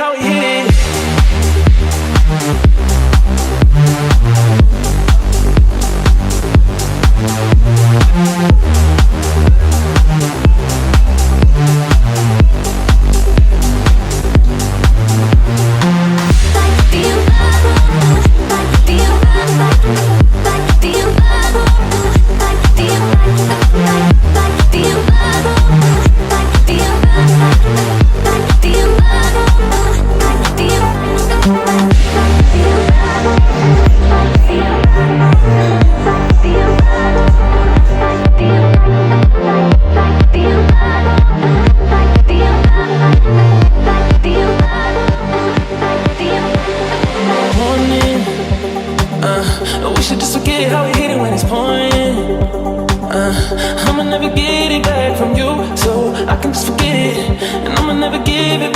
how we hit it. We should just forget how we hit it when it's pouring. I'ma never get it back from you, so I can just forget it, and I'ma never give it